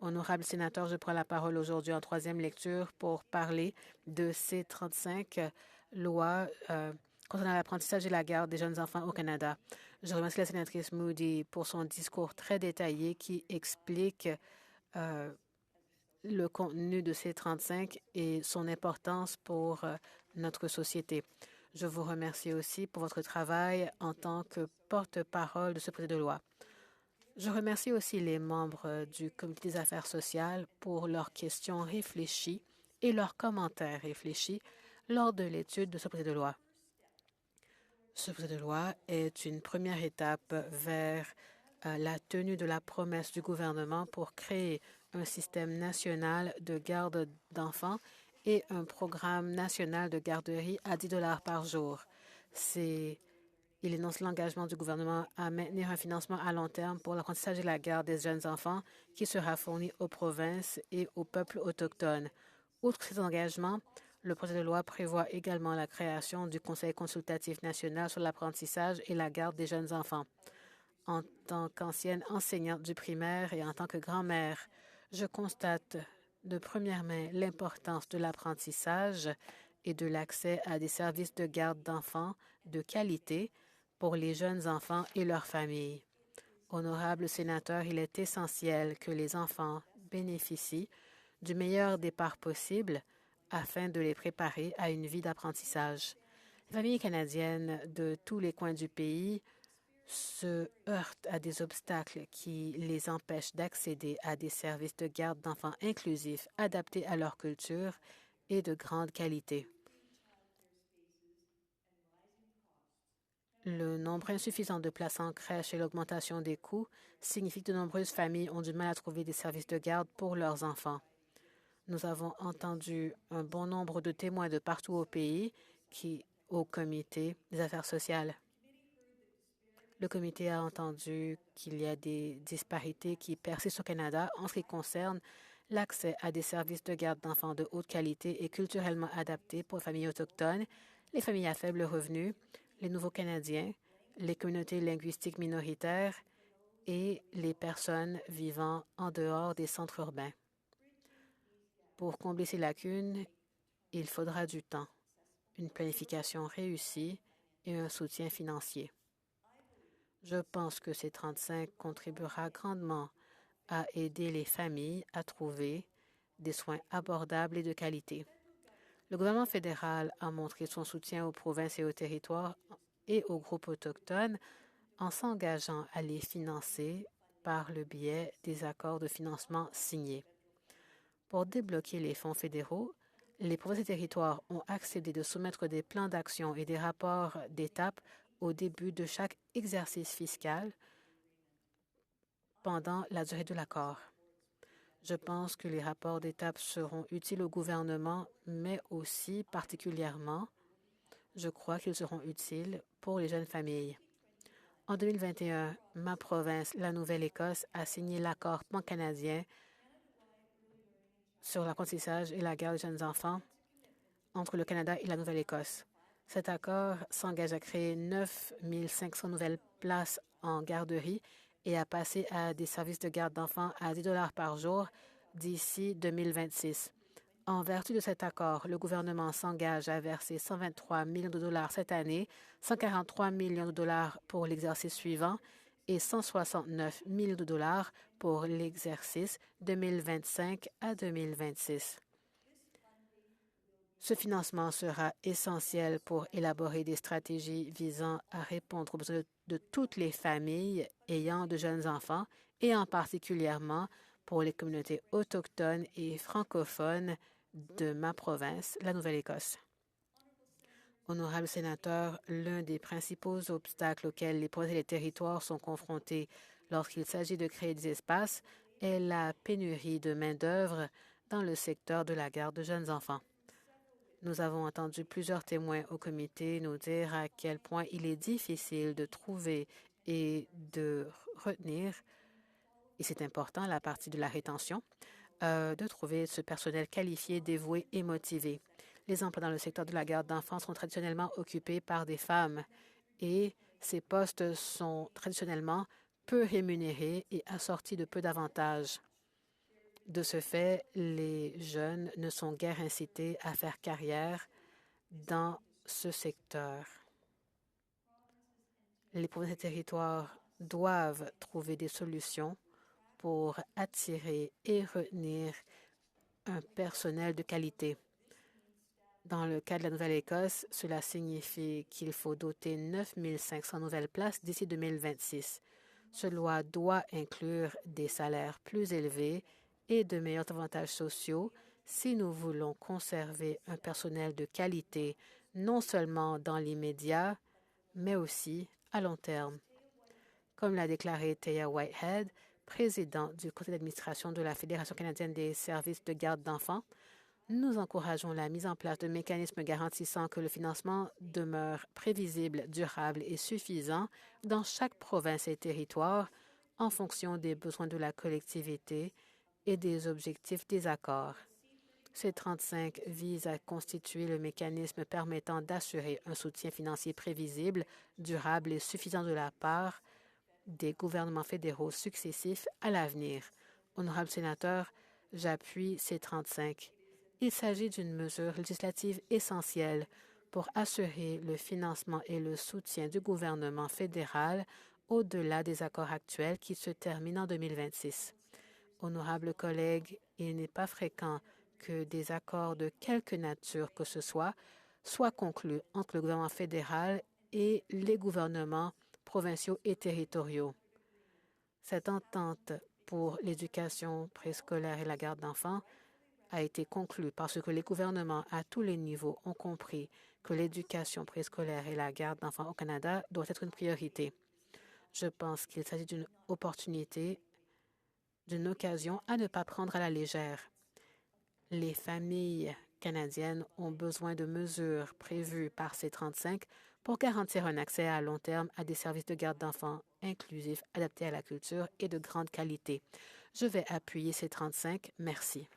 Honorable sénateur, je prends la parole aujourd'hui en troisième lecture pour parler de ces 35 lois concernant l'apprentissage et la garde des jeunes enfants au Canada. Je remercie la sénatrice Moody pour son discours très détaillé qui explique le contenu de ces 35 et son importance pour notre société. Je vous remercie aussi pour votre travail en tant que porte-parole de ce projet de loi. Je remercie aussi les membres du Comité des affaires sociales pour leurs questions réfléchies et leurs commentaires réfléchis lors de l'étude de ce projet de loi. Ce projet de loi est une première étape vers la tenue de la promesse du gouvernement pour créer un système national de garde d'enfants et un programme national de garderie à 10 par jour. Il énonce l'engagement du gouvernement à maintenir un financement à long terme pour l'apprentissage et la garde des jeunes enfants qui sera fourni aux provinces et aux peuples autochtones. Outre ces engagements, le projet de loi prévoit également la création du Conseil consultatif national sur l'apprentissage et la garde des jeunes enfants. En tant qu'ancienne enseignante du primaire et en tant que grand-mère, je constate de première main l'importance de l'apprentissage et de l'accès à des services de garde d'enfants de qualité pour les jeunes enfants et leurs familles. Honorable sénateur, il est essentiel que les enfants bénéficient du meilleur départ possible afin de les préparer à une vie d'apprentissage. Les familles canadiennes de tous les coins du pays se heurtent à des obstacles qui les empêchent d'accéder à des services de garde d'enfants inclusifs, adaptés à leur culture et de grande qualité. Le nombre insuffisant de places en crèche et l'augmentation des coûts signifient que de nombreuses familles ont du mal à trouver des services de garde pour leurs enfants. Nous avons entendu un bon nombre de témoins de partout au pays au Comité des affaires sociales. Le comité a entendu qu'il y a des disparités qui persistent au Canada en ce qui concerne l'accès à des services de garde d'enfants de haute qualité et culturellement adaptés pour les familles autochtones, les familles à faible revenu, les nouveaux Canadiens, les communautés linguistiques minoritaires et les personnes vivant en dehors des centres urbains. Pour combler ces lacunes, il faudra du temps, une planification réussie et un soutien financier. Je pense que ces 35 contribuera grandement à aider les familles à trouver des soins abordables et de qualité. Le gouvernement fédéral a montré son soutien aux provinces et aux territoires et aux groupes autochtones en s'engageant à les financer par le biais des accords de financement signés. Pour débloquer les fonds fédéraux, les provinces et territoires ont accepté de soumettre des plans d'action et des rapports d'étape au début de chaque exercice fiscal pendant la durée de l'accord. Je pense que les rapports d'étape seront utiles au gouvernement, mais aussi particulièrement, je crois qu'ils seront utiles pour les jeunes familles. En 2021, ma province, la Nouvelle-Écosse, a signé l'accord pan-canadien sur l'apprentissage et la garde des jeunes enfants entre le Canada et la Nouvelle-Écosse. Cet accord s'engage à créer 9 500 nouvelles places en garderie et à passer à des services de garde d'enfants à 10 par jour d'ici 2026. En vertu de cet accord, le gouvernement s'engage à verser 123 millions de dollars cette année, 143 millions de dollars pour l'exercice suivant et 169 millions de dollars pour l'exercice 2025 à 2026. Ce financement sera essentiel pour élaborer des stratégies visant à répondre aux besoins de toutes les familles ayant de jeunes enfants et en particulièrement pour les communautés autochtones et francophones de ma province, la Nouvelle-Écosse. Honorable sénateur, l'un des principaux obstacles auxquels les provinces et les territoires sont confrontés lorsqu'il s'agit de créer des espaces est la pénurie de main-d'œuvre dans le secteur de la garde de jeunes enfants. Nous avons entendu plusieurs témoins au comité nous dire à quel point il est difficile de trouver et de retenir, et c'est important la partie de la rétention, de trouver ce personnel qualifié, dévoué et motivé. Les emplois dans le secteur de la garde d'enfants sont traditionnellement occupés par des femmes et ces postes sont traditionnellement peu rémunérés et assortis de peu d'avantages. De ce fait, les jeunes ne sont guère incités à faire carrière dans ce secteur. Les provinces et territoires doivent trouver des solutions pour attirer et retenir un personnel de qualité. Dans le cas de la Nouvelle-Écosse, cela signifie qu'il faut doter 9 500 nouvelles places d'ici 2026. Cela doit inclure des salaires plus élevés et de meilleurs avantages sociaux si nous voulons conserver un personnel de qualité, non seulement dans l'immédiat, mais aussi à long terme. Comme l'a déclaré Taya Whitehead, président du conseil d'administration de la Fédération canadienne des services de garde d'enfants, nous encourageons la mise en place de mécanismes garantissant que le financement demeure prévisible, durable et suffisant dans chaque province et territoire en fonction des besoins de la collectivité et des objectifs des accords. C35 vise à constituer le mécanisme permettant d'assurer un soutien financier prévisible, durable et suffisant de la part des gouvernements fédéraux successifs à l'avenir. Honorable sénateur, j'appuie C35. Il s'agit d'une mesure législative essentielle pour assurer le financement et le soutien du gouvernement fédéral au-delà des accords actuels qui se terminent en 2026. Honorables collègues, il n'est pas fréquent que des accords de quelque nature que ce soit soient conclus entre le gouvernement fédéral et les gouvernements provinciaux et territoriaux. Cette entente pour l'éducation préscolaire et la garde d'enfants a été conclue parce que les gouvernements à tous les niveaux ont compris que l'éducation préscolaire et la garde d'enfants au Canada doivent être une priorité. Je pense qu'il s'agit d'une opportunité, d'une occasion à ne pas prendre à la légère. Les familles canadiennes ont besoin de mesures prévues par C35 pour garantir un accès à long terme à des services de garde d'enfants inclusifs, adaptés à la culture et de grande qualité. Je vais appuyer C35. Merci.